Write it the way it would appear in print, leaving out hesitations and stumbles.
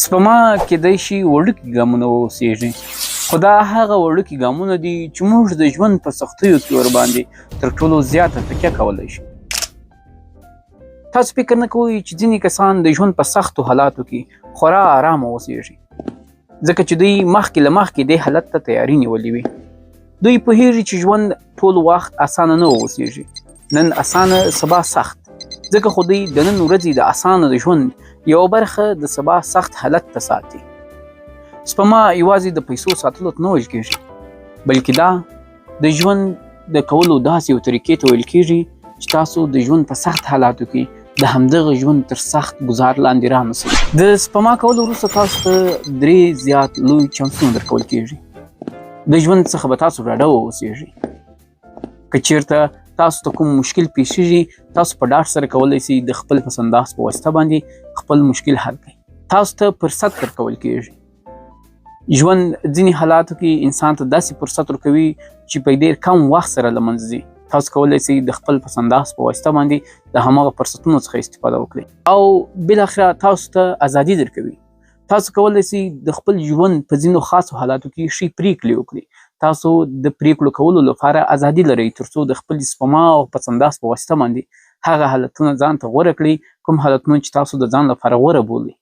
سپما کېدای شي وړوکي ګامونه واوسېږي، خو دا هغه وړوکي ګامونه دي چې موږ د ژوند په سختیو کې ورباندې تر ټولو زیاته تکیه کولی شو. تاسو فکر نه کوئ چې ځینې کسان د ژوند په سختو حالاتو کې خورا آرامه اوسېږي، ځکه چې دوی مخکې له مخکې دې حالت ته تیاري نیولې وي. دوی پوهېږي چې ژوند ټول وخت اسانه نه اوسېږي، نن اسانه سبا سخت، ځکه خو دوی د نن ورځې د اسانه د ژوند یو برخه د سبا سخت حالت ته ساتي. سپما یوازې د پیسو ساتلو ته نه ویل کېږي، بلکې دا د ژوند د کولو داسې یو طریقې ته ویل کېږي چې تاسو د ژوند په سخت حالاتو کې د همدغه ژوند تر سخت ګزار لاندې رانسئ. د سپما کولو وروسته تاسو ته 3 زیات لوی چانسونه درکول کېږي. د ژوند څخه به تاسو ډاډه واوسېږئ. که چېرته تاسو ته کوم مشکل پیښیږي، تاسو په ډاډ سره کولی شئ د خپل پس انداز په واسطه باندې خپل مشکل حل کړئ. تاسو ته فرصت درکول کېږي. ژوند ځینې حالاتو کې انسان ته داسې فرصت ورکوي چې په ډېر کم وخت سره له منځه ځي. تاسو کولی شئ د خپل پس انداز په واسطه باندې د هماغه فرصتونو څخه استفاده وکړئ او بالاخره تاسو ته ازادي درکوي. تاسو کولی شئ د خپل ژوند په ځینو خاصو حالاتو کې ښې پرېکړې وکړئ. تاسو د پریکړو کولو لپاره ازادي لرئ ترڅو د خپل سپما او پس انداز په واسطه باندې هغه حالتونه ځان ته غوره کړئ کوم حالتونه چې تاسو د ځان لپاره غوره بولئ.